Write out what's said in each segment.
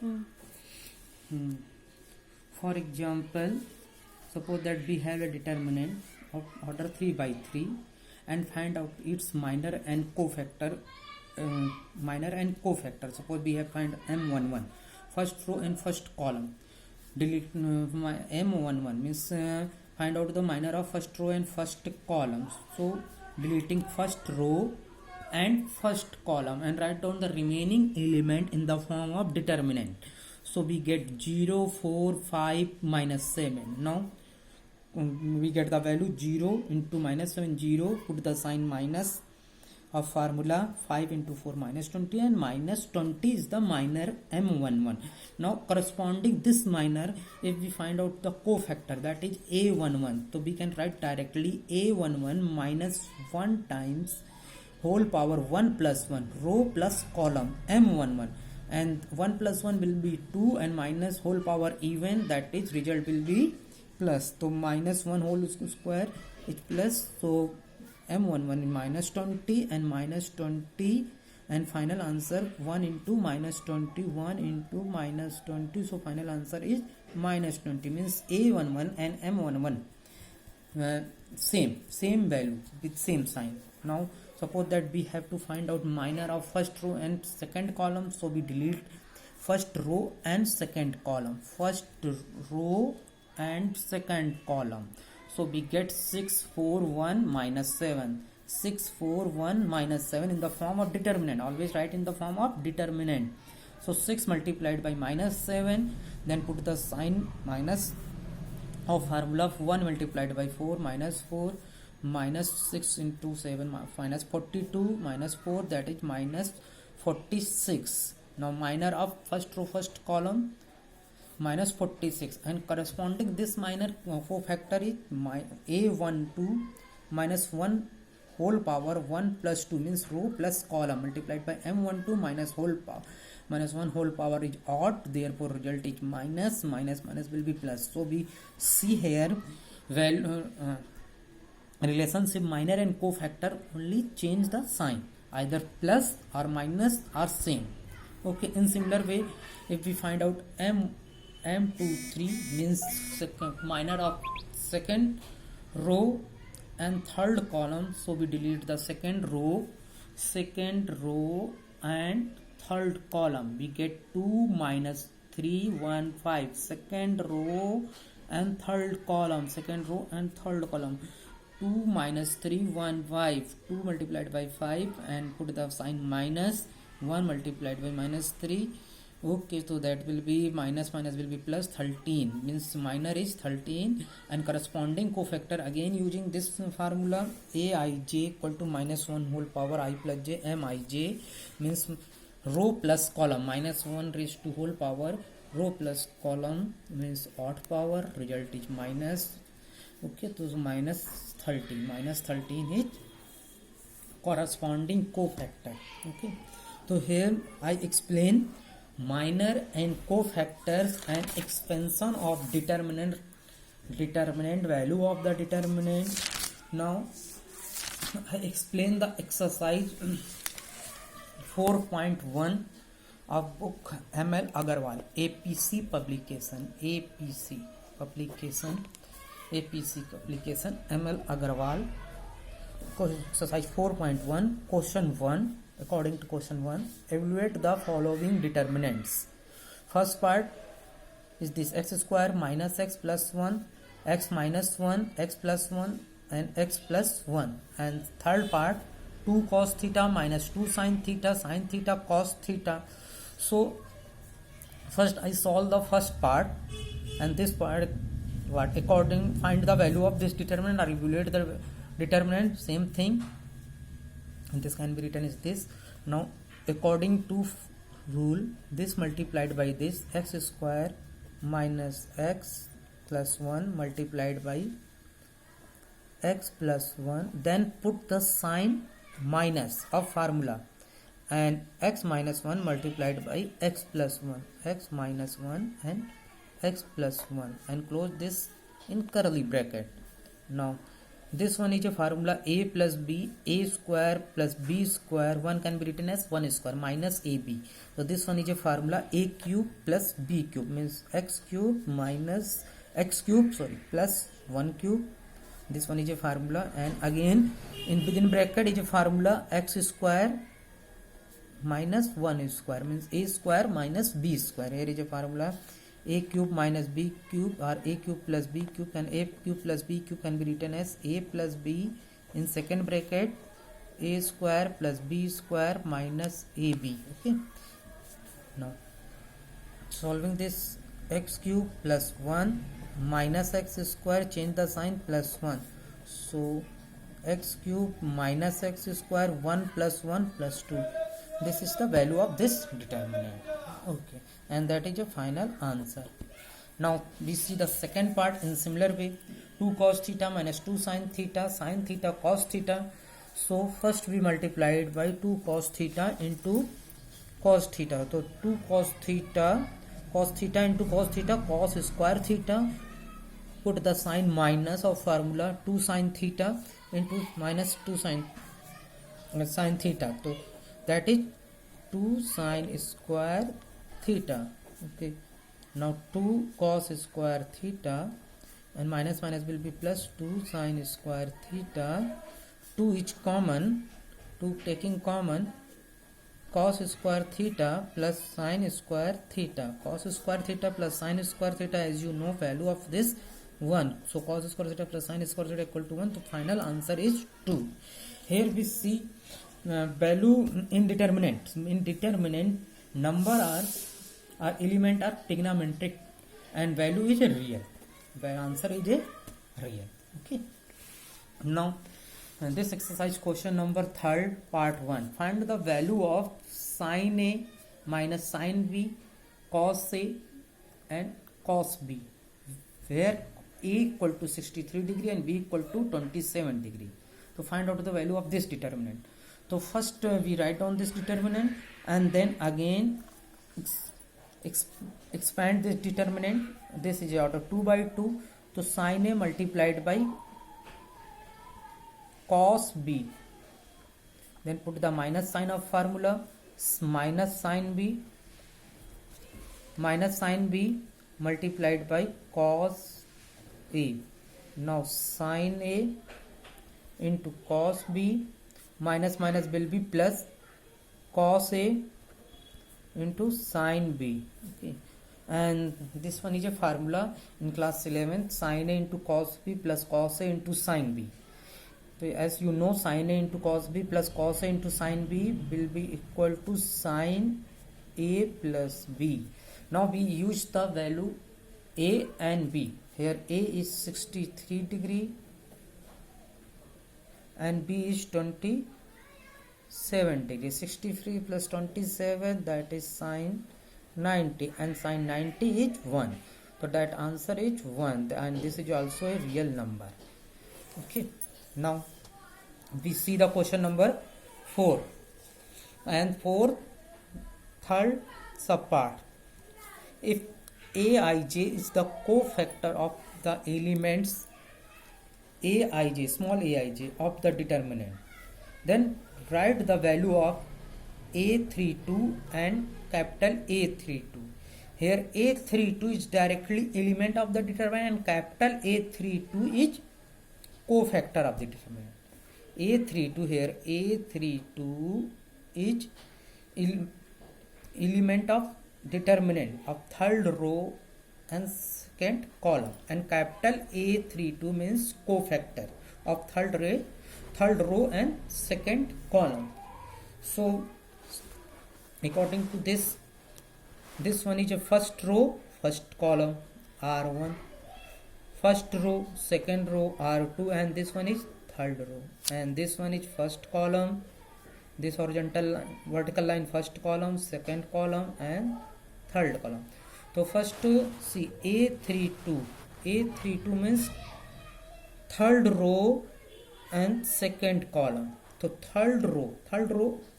Hmm. Hmm. For example, suppose that we have a determinant of order 3 by 3 and find out its minor and cofactor. Suppose we have find m11 first row and first column. Delete my m11 means find out the minor of first row and first column. So deleting first row and first column and write down the remaining element in the form of determinant. So we get 0, 4, 5, minus 7. Now we get the value 0 into minus 7, 0, put the sign minus of formula 5 into 4 minus 20, and minus 20 is the minor m11. Now corresponding this minor, if we find out the cofactor, that is a11, so we can write directly a11 minus 1 times whole power 1 plus 1 row plus column m11, and 1 plus 1 will be 2 and minus whole power even, that is result will be plus. So minus 1 whole square is plus, so m11 minus 20 and minus 20, and final answer 1 into minus 20, 1 into minus 20, so final answer is minus 20, means a11 and m11 same value with same sign. Now suppose that we have to find out minor of first row and second column, so we delete first row and second column, first row and second column. So we get 6, 4, 1 minus 7, 6, 4, 1 minus 7 in the form of determinant. Always write in the form of determinant. So 6 multiplied by minus 7, then put the sign minus of formula of 1 multiplied by 4 minus 4, minus 6 into 7 minus 42 minus 4, that is minus 46. Now minor of first row first column minus 46, and corresponding this minor cofactor is a12 minus 1 whole power 1 plus 2, means row plus column, multiplied by m12 minus whole power minus 1 whole power is odd, therefore result is minus, minus will be plus. So we see here relationship minor and cofactor, only change the sign, either plus or minus or same. Okay, in similar way, if we find out m23 means minor of second row and third column, so we delete the second row and third column. We get 2 minus 3, 1, 5, second row and third column, 2 minus 3, 1, 5, 2 multiplied by 5, and put the sign minus, 1 multiplied by minus 3. Okay, so that will be minus will be plus, 13, means minor is 13, and corresponding cofactor, again using this formula, aij equal to minus 1 whole power I plus j, mij means row plus column, minus 1 raised to whole power row plus column means odd power, result is minus. Okay, so minus 13 is corresponding cofactor. Okay, so here I explain minor and cofactors and expansion of determinant value of the determinant. Now I explain the exercise 4.1 of book ML Agarwal, APC publication, ML Agarwal. Exercise 4.1, question 1. According to question 1, evaluate the following determinants. First part is this: x square minus x plus 1, x minus 1, x plus 1, and x plus 1. And third part, 2 cos theta minus 2 sin theta cos theta. So first I solve the first part, and this part, what according, find the value of this determinant or evaluate the determinant, same thing. And this can be written as this. Now according to rule, this multiplied by this, x square minus x plus 1 multiplied by x plus 1, then put the sign minus of formula, and x minus 1 multiplied by x plus 1, x minus 1 and x plus 1, and close this in curly bracket. Now This one is a formula a plus b, a square plus b square, one can be written as 1 square minus ab. So this one is a formula a cube plus b cube, means x cube minus x cube, sorry, plus 1 cube. This one is a formula, and again in within bracket is a formula x square minus 1 square, means a square minus b square. Here is a formula a cube minus b cube, or a cube plus b cube, and a cube plus b cube can be written as a plus b in second bracket a square plus b square minus ab. Okay, now solving this, x cube plus 1 minus x square, change the sign, plus 1. So x cube minus x square, 1 plus 1 plus 2. This is the value of this determinant. Okay, and that is a final answer. Now we see the second part in similar way. 2 cos theta minus 2 sin theta cos theta. So first we multiplied by 2 cos theta into cos theta. So 2 cos theta into cos theta, cos square theta. Put the sign minus of formula 2 sin theta into minus 2 sin theta. So that is 2 sin square theta. Okay, now 2 cos square theta, and minus minus will be plus 2 sin square theta. 2 is common, 2 taking common, cos square theta plus sin square theta. Cos square theta plus sin square theta, as you know, value of this 1. So cos square theta plus sin square theta equal to 1. So final answer is 2. Here we see value in determinant. In determinant, number are element are trigonometric and value is a real. The answer is a real. Okay. Now this exercise question number 3rd part 1. Find the value of sin A minus sin B, cos A and cos B, where A equal to 63 degree and B equal to 27 degree. To find out the value of this determinant. So first we write down this determinant, and then again expand this determinant. This is out of 2 by 2. So sin A multiplied by cos B, then put the minus sign of formula, minus sin B multiplied by cos A. Now sin A into cos B, minus minus will be plus cos A into sin B. Okay, and this one is a formula in class 11, sin A into cos B plus cos A into sin B. So as you know, sin A into cos B plus cos A into sin B will be equal to sin A plus B. Now we use the value A and B. Here A is 63 degree and B is 27 degree. 63 plus 27, that is sin 90, and sin 90 is 1. So that answer is 1, and this is also a real number. Okay, now we see the question number 4 and 3rd subpart. If Aij is the cofactor of the elements Aij, small aij of the determinant, then write the value of A32 and capital A32. Here A32 is directly element of the determinant and capital A32 is cofactor of the determinant. A32, here A32 is element of determinant of 3rd row and 2nd column, and capital A32 means cofactor of 3rd row and 2nd column. So according to this one is a first row, first column R1, first row, second row R2, and this one is 3rd row, and this one is first column, this horizontal vertical line first column, second column and 3rd column. So first see A32 means 3rd row and 2nd column. So 3rd row,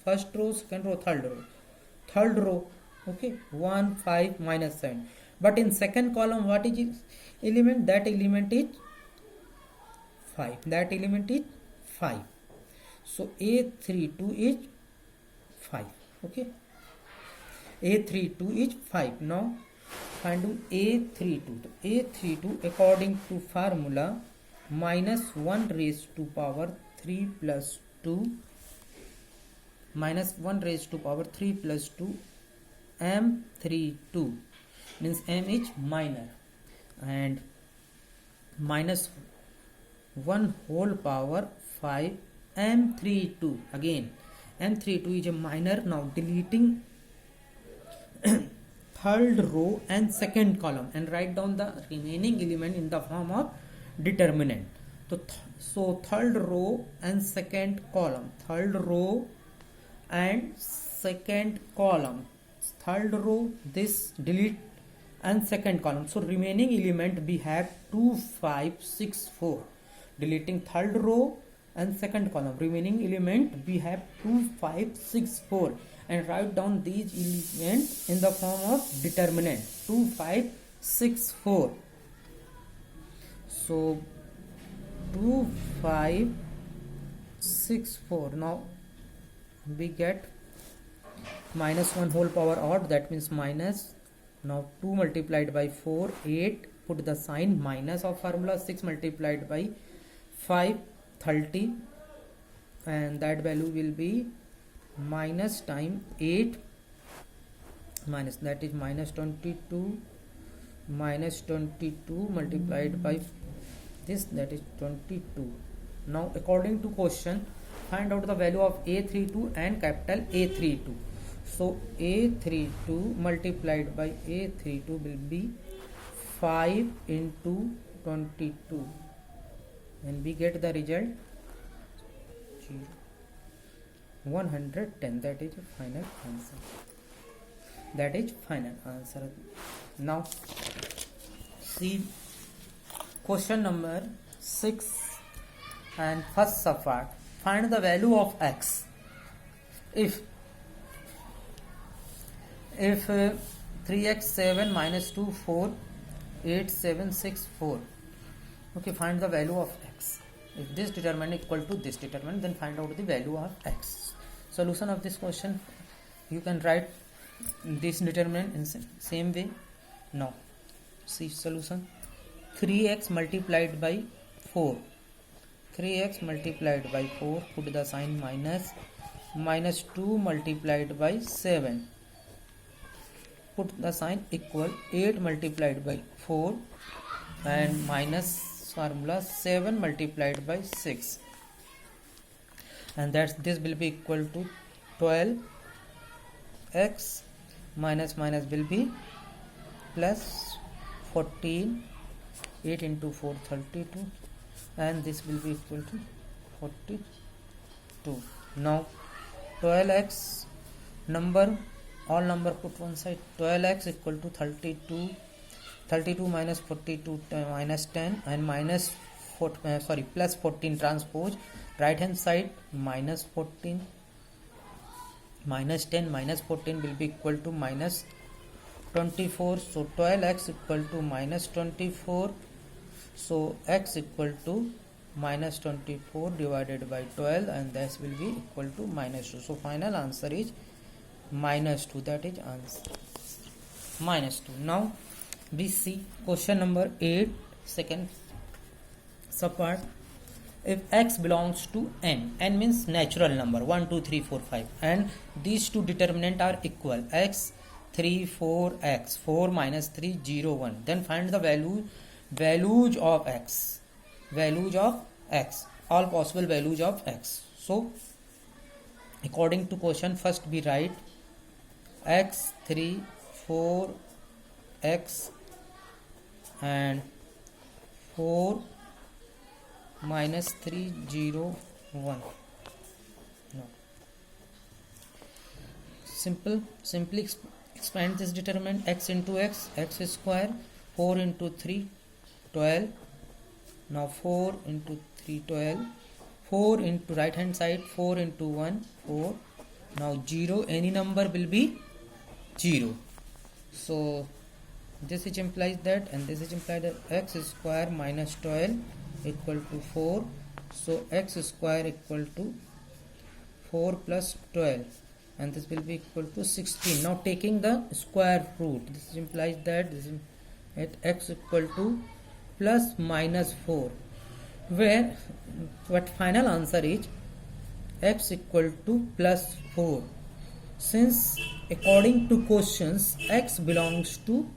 first row, second row, 3rd row, okay, 1, 5, minus 7. But in 2nd column, what is element? That element is 5. That element is 5. So A32 is 5. Okay. A32 is 5. Now find A32. A32 according to formula minus 1 raised to power 3 plus 2 minus 1 raised to power 3 plus 2 M32 means M is minor, and minus 1 whole power 5 M32. Again M32 is a minor. Now deleting third row and second column and write down the remaining element in the form of determinant. So third row and second column, third row and second column, third row this delete and second column. So remaining element we have 2 5 6 4. Deleting third row and second column, remaining element we have 2 5 6 4, and write down these elements in the form of determinant 2 5 6 4. So 2 5 6 4. Now we get minus 1 whole power odd, that means minus. Now 2 multiplied by 4 8, put the sign minus of formula. 6 multiplied by 5 30, and that value will be minus time 8 minus, that is minus 22, minus 22 multiplied by this, that is 22. Now according to question, find out the value of A32 and capital A32. So A32 multiplied by A32 will be 5 into 22, and we get the result 110. That is final answer. That is final answer. Now see question number 6 and first subpart. Find the value of x if 3x 7 minus 2 4 8 7 6 4. Okay, find the value of x. If this determinant equal to this determinant, then find out the value of x. Solution of this question, you can write this determinant in same way. Now see solution. 3x multiplied by 4, 3x multiplied by 4, put the sign minus. Minus 2 multiplied by 7, put the sign equal. 8 multiplied by 4, and minus formula 7 multiplied by 6, and this will be equal to 12. X minus minus will be plus 14. 8 into 4 32, and this will be equal to 42. Now 12x number, all number put one side. 12x equal to 32. 32 minus 42 minus 10, and minus plus 14 transpose right hand side, minus 14 minus 10 minus 14 will be equal to minus 24. So 12x equal to minus 24. So x equal to minus 24 divided by 12, and this will be equal to minus 2. So final answer is minus 2. That is answer minus 2. Now we see question number 8, second subpart. If x belongs to n means natural number 1 2 3 4 5, and these two determinant are equal, x 3 4 x 4 minus 3 0 1, then find the values of x, all possible values of x. So according to question, first we write x 3 4 x and 4 minus 3 0 1. No. Simply expand this determinant. X into x square, 4 into 3 12. Now 4 into 3 12, 4 into right hand side, 4 into 1 4. Now 0, any number will be 0. So this is implies that, and this is implied that x square minus 12 equal to 4. So x square equal to 4 plus 12, and this will be equal to 16. Now taking the square root, this implies that this is at x equal to plus minus 4, where what final answer is x equal to plus 4. Since according to questions x belongs to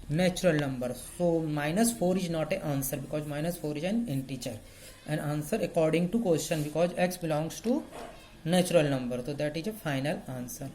natural number, so minus 4 is not an answer because minus 4 is an integer. An answer according to question because x belongs to natural number, so that is a final answer.